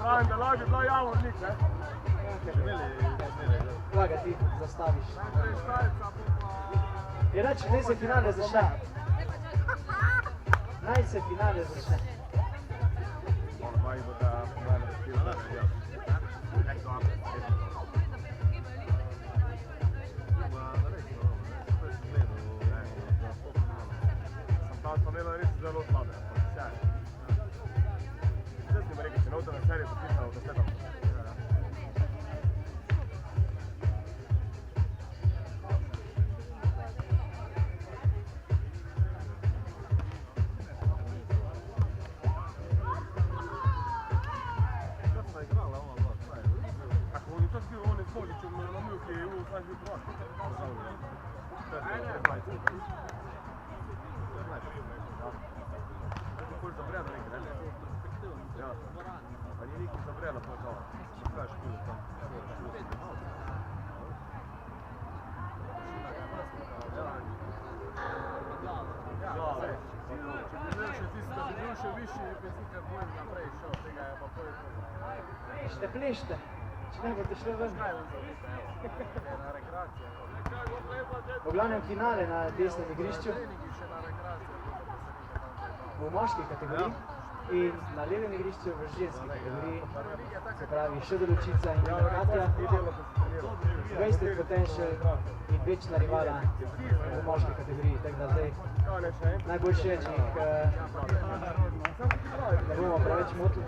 Pravim, da lažje bila jamo od njih, ne? Vlaga ti zastaviš. Je reči, naj se finale začne. Naj se finale začne. Smo imeli res zelo slabe. Zdaj smo rekel, če novta na seriju popisal, da ste tam. Plešte, če ne boste šli ven. V glavnem finale na desnem igrišču, v moški kategoriji in na levem igrišču v ženski kategoriji, se pravi Šedolučica in Katja, Wasted Potential in večna rivala v moški kategoriji. Tako da zdaj najboljše, če jih ne bomo preveč motili.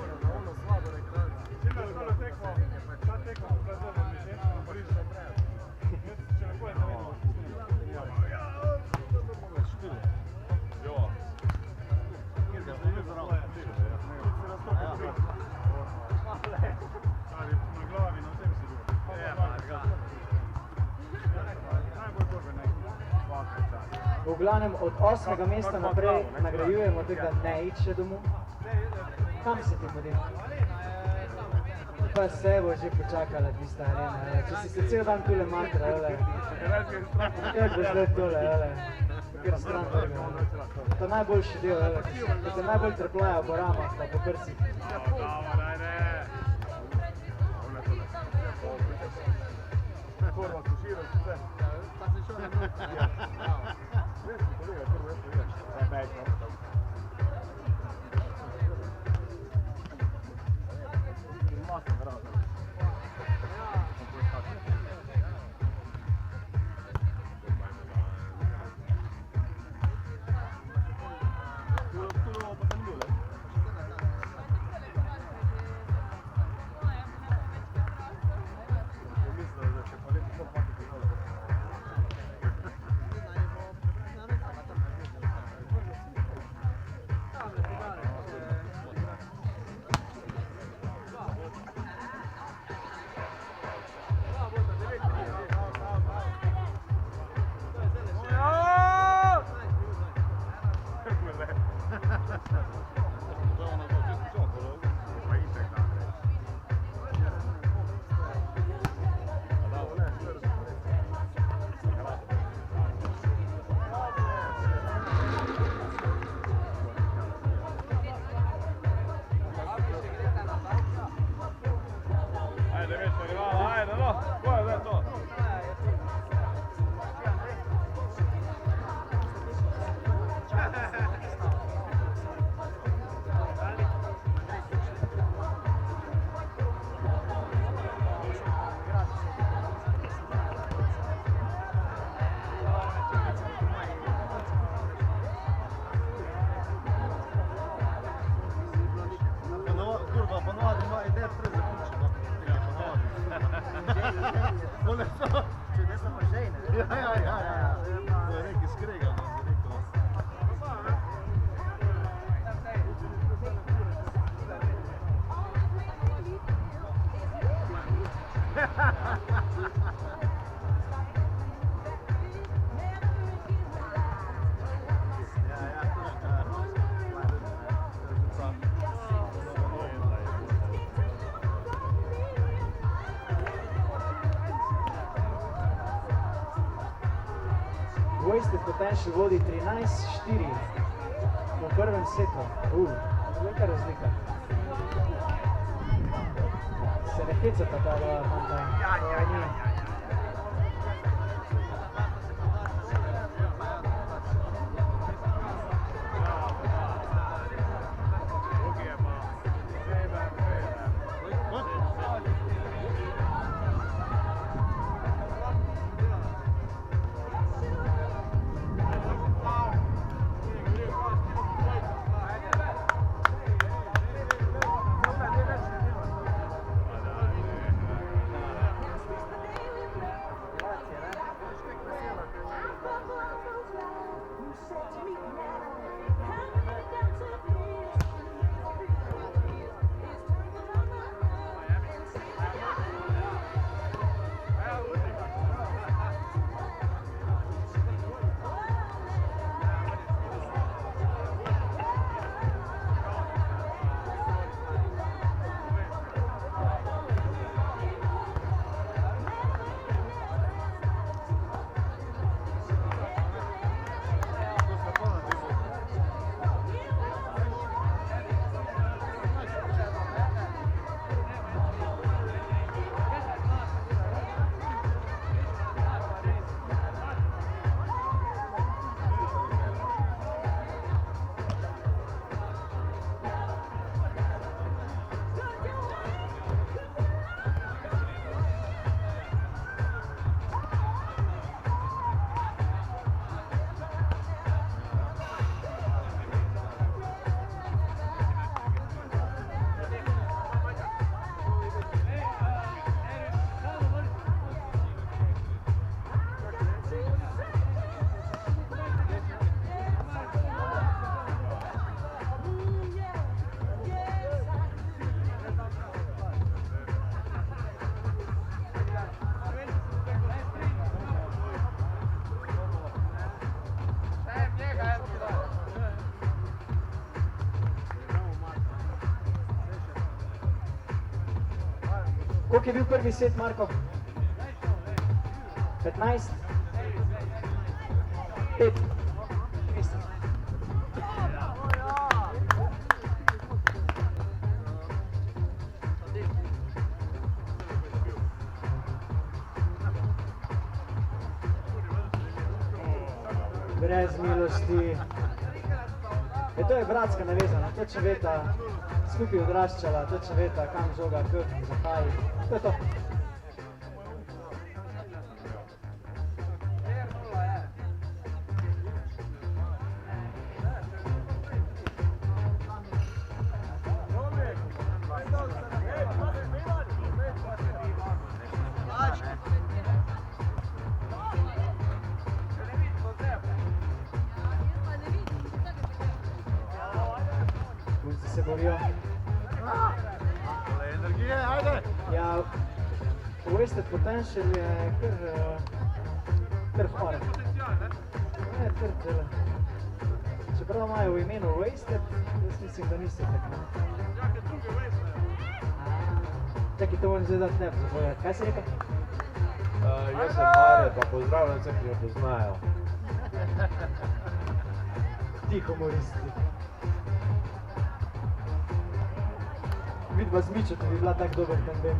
V glavnem od 8. mesta naprej nagrajujemo tega ne iti še domov. Kam se ti podim? Pa se bo že počakala tista arena, če si se cel dan tule matra, kaj bo zdaj tole, kjer stran trga. To je najboljši del, ko se najbolj treplajo po ramah, pa po prsih. Forma tušira, vse. Pa se šel na mnogo. Veš, kolega, prvo jaz povedaš. Bejko. Masno razno. Wasted Potential vodi 13-4 v prvem setu. Velika razlika. hecata ta dva fanta. Ni. Koliko je bil prvi set, Marko? 15? 5? Brez milosti. To je bratska naveza, točno veta, skupaj odraščala, točno veta, kam žoga, kako, zakaj. To je to. Punci se borijo. Energije, ajde! Ja, wasted potential je kar fora. Ne, kar zelo. Čeprav imajo v imenu wasted, jaz mislim, da niso tako. Čakaj, to moram zdaj dati ne povedati. Kaj si rekel? Jaz sem Mare, pa pozdravljam vse, ki me poznajo. Ti humoristi. Vidva z Mičo, bi bila tak dober tandem.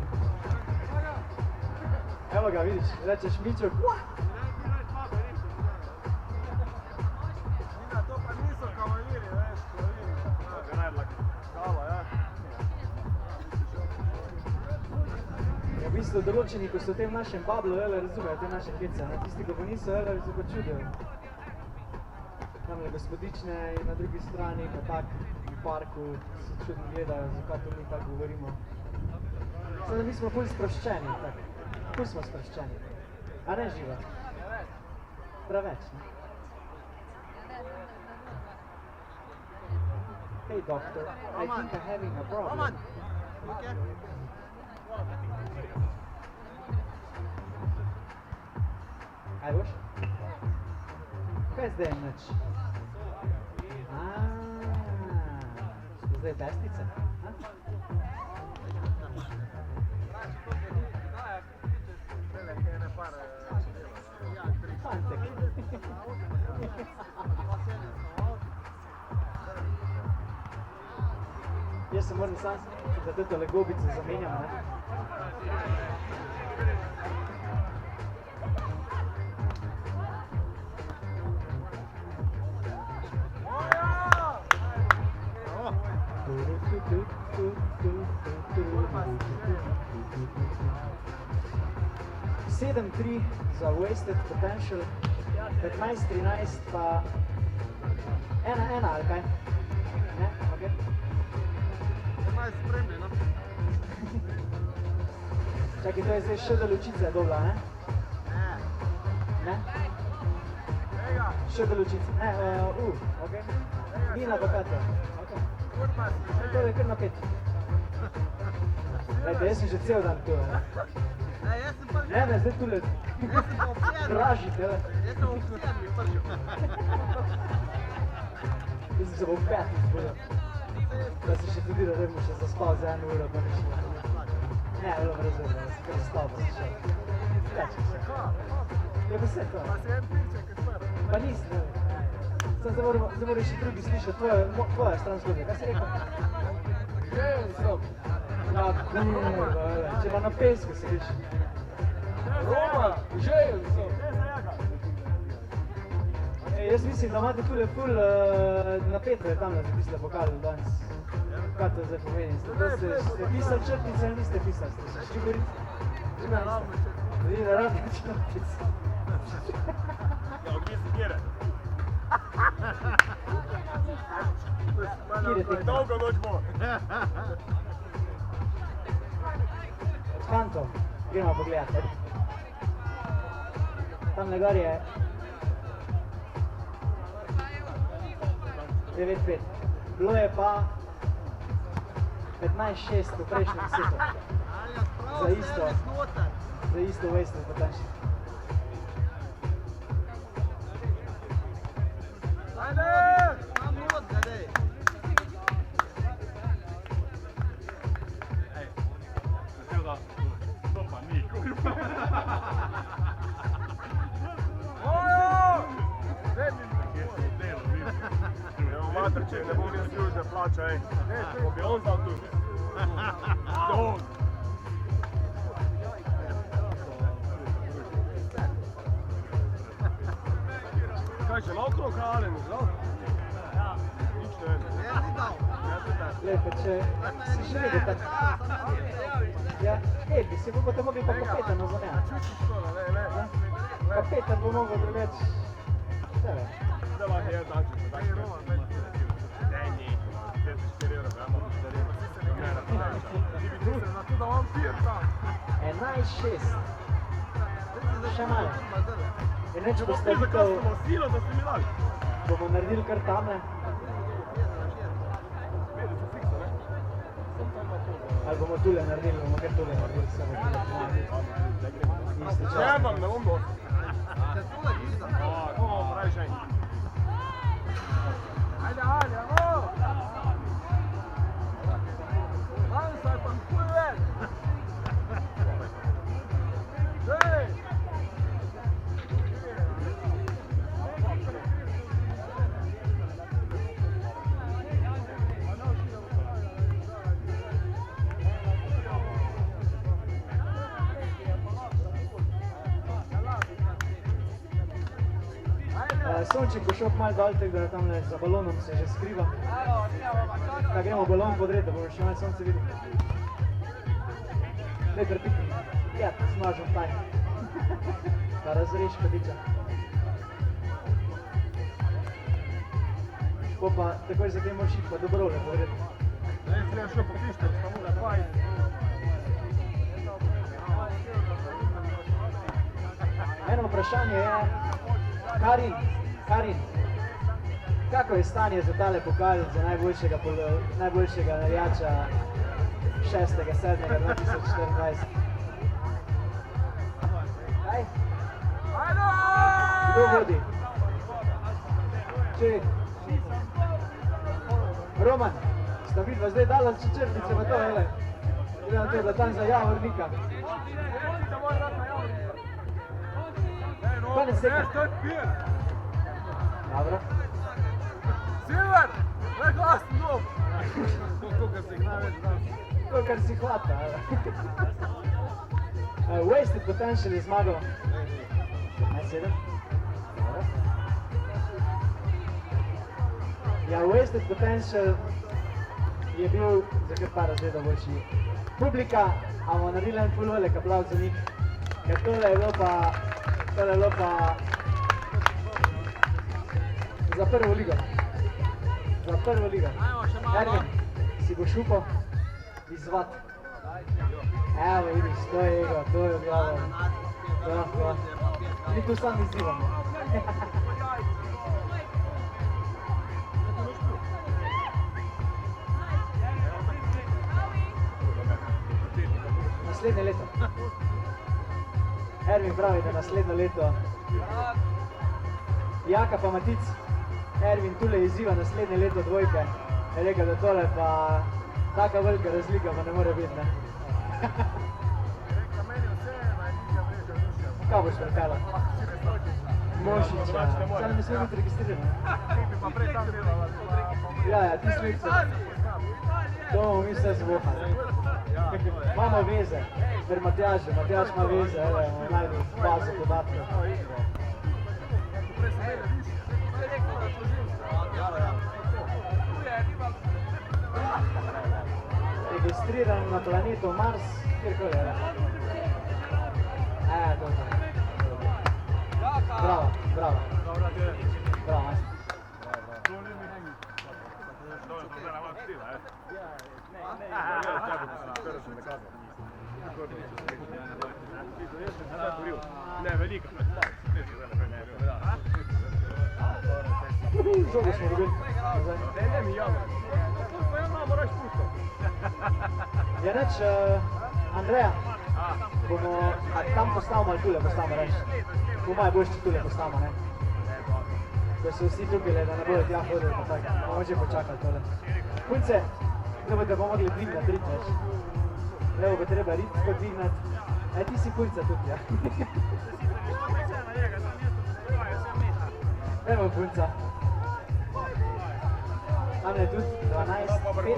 Evo ga, vidiš, rečeš Mičo. Nina, to pa niso kavaliri, veš, kavaliri. Bi najdla kava, ja. Ja, v bistvu določeni, ko so v tem našem bablu, razumejo te naše hece, tisti, ko pa niso, se pa čudijo. Tamle gospodične in na drugi strani, pa tak v parku se čudno gledajo, zakaj to mi tako govorimo. Samo mi smo ful sproščeni, tako. Ful smo sproščeni. A ne Živa? Preveč, ne? Hey doctor, I think I'm having a problem. Kaj boš? Kaj je zdaj nič? Smo zdaj pesnice? Fantek. Jaz se moram sam, da tole gobice zamenjam, ne? Sedem 3 za wasted potential, 15-13 pa 1-1 ali kaj? Ne? Ok. Je malo spremljeno. Čakaj, to je zdaj še da lučica je dobila, ne? Ne? Še da lučica, ne, ok. Nina pa Katja, ok. To je kar na 5. Glejte, jaz sem že cel dan tu, ne? Jaz sem prvi. Ne, zdaj tule. Jaz sem ob 7. Dražite, ne? Jaz sem ob 7 prvi. Jaz sem se ob 5 zbudil. Da se še tudi, da bomo še zaspal za 1 uro, pa nič ne. Ne, bilo brez veze, da se kar stal, pa se šel. Skače se. Je pa vse to. Pa se en pilček je prvi. Pa nisi, ne. Sam zdaj moraš še drugi slišati tvoja stran zgodbe. Kaj si rekel? Želim sem. Ja, kurva, če pa na pesku sediš. Roma, želim sem. Jaz mislim, da imate tule ful napeto je tam na tiste pokali danes. Kaj to zdaj pomeni? Ste pisali črtice ali niste pisali? Ste še ščigorice? Ima ravno črtice. Ima ravno črtice. Ja, v bistvu kjere? Kjer je tekma? Dolgo noč bo. Od fantov. Gremo pogledat. Tam na gor je 9-5. Bilo je pa 15-6 v prejšnjem setu. Za isto wasted potential. Ajde! Sam not ga dej. To pa ni, kurva. Evo matrče, ne bom jaz ljude plača, ej. Ko bi on dal tu. On. Kaj še naokrog Alen, znal? Nič ne vem. Jaz ni dal. Lepo, če si še vedel tako. Ja, bi si bomo mogli pa kapetano zamenjati. Čutiš to, ne. Kapetan bo mogel drugač. Tebe. Da lahko je dači, da Ej, Roman, već. Daj neko, 54 euro, ja moram 4 euro. Igraj na podača. Ti bi tu se na tu da on pije tam. 11-6. Še malo. Jer neče Zakaj postavitev smo silo, da ste mi dali? bomo naredili kar tamle. Vedi, so fiksa, ne? Ali bomo tule naredili, bomo kar tule naredili. Samo tule. Isti čas. Čebam, ne bom dosti. Te tule gleda. Ko bomo pravi še enkrat. Ajde, amo! Lansaj pa kuj več! Ej! Sonček bo šel malo dal, tako da tamle za balonom se že skriva. Kaj gremo balon podred, da bomo še malo sonce videli. Daj trpiti. Ja, smažem taj. Pa razreš kadiča. Po pa takoj zatem moraš iti pa Dobrovne podred. Ne, treba še po pišter, samo da dva in... Eno vprašanje je, Karin, kako je stanje za tale pokal za najboljšega navijača 6.7.2024? Kaj? Kdo vodi? Če? Roman, sta vidva zdaj dala črtice v to, hele? Gledam to, da tam za Javornika. Pa ne sekaj. Dobro. Silver! Daj glasen dom! Koliko se jih največ danes? To, kar si hvata. Wasted Potential je zmagal. 15-7. Ja, Wasted Potential je bil za kar par razredov boljši. Publika, a bomo naredili en ful velik aplavz za njih, ker tole je bilo pa za prvo ligo. Za prvo ligo. Ervin, si boš upal izvat. Evo vidiš, to je ego, to je objavljeno. To. Mi tu sami izzivamo. Naslednje leto. Ervin pravi, da naslednje leto. Jaka pa Matic, Ervin tule izziva naslednje leto dvojke. Je rekel, da tole pa taka velika razlika pa ne more biti, ne. Kaj boš vrkala? Mošića. Sam ne smem biti registriran. Ja, ti slice. To bomo mi vse zvohali. Imamo veze, per Matjaž ima veze, evo, najdu bazo podatkov. Registriran na planetu Mars, kjerkoli je. To je to. Bravo. Bravo, majster. Ne, velika. Žogo smo dobili. Ne mi javno. Koliko ja moraš pustiti? Ja, reč, Andreja, bomo tam postavimo ali tule postavimo, reč. Po moje boš, če tule postavimo, ne? Ko so vsi tukaj, da ne bodo tja hodili, pa tako. Bomo že počakali tole. Punce, zdaj bomo mogli dvignati rit, veš. Levo bo treba rit tako dvignati. Ti si punca tudi, ja. Evo punca. Tam je tudi 12, 5.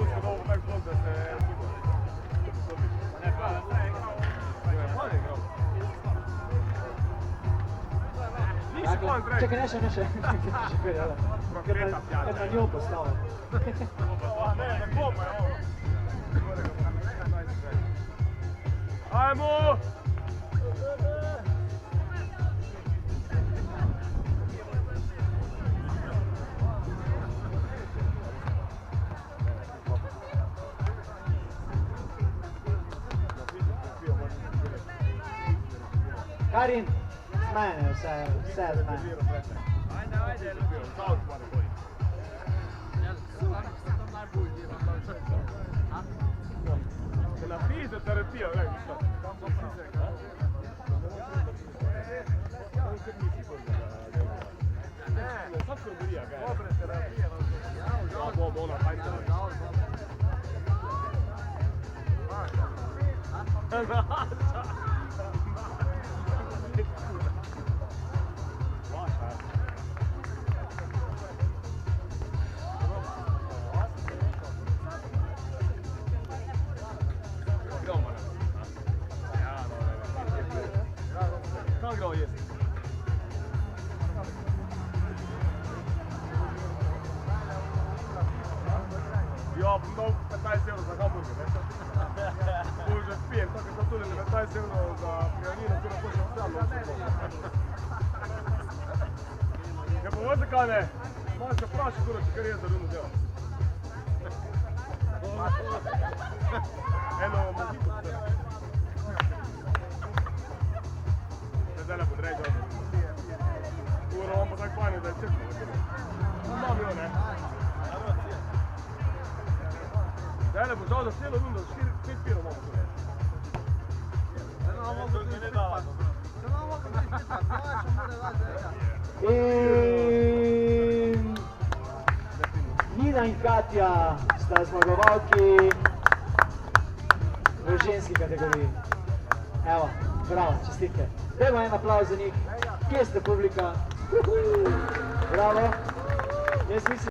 Čekaj, ne še. Ker na njo postavim. Ajmo! Karin, z mene, vse z mene. Ajde. Na fizioterapija, gledaj, šta? Ne, sad se obrija, gledaj. Dobre terapije. Ja, bo ona fajta. Kako ga jesti? Ja, bom dal 15 evrov za hamburger, ne? Bom že spijem, tako da tudi 15 evrov za pijanino, ki lahko še vse. Ja, pa veš zakaj ne? Malo se vpraša, kar je za runo delo. Eno mojito se. Zdaj ne podređa. Uro, on pa tako fajn, da je čepno. Imam jo, ne? Zdaj ne bo žal za celo rundo, 5 pirov imamo tu. In Nina in Katja sta zmagovalki v ženski kategoriji. Evo, bravo, čestitke. Dajmo en aplavz za njih. Kje ste publika? Bravo. Jaz mislim,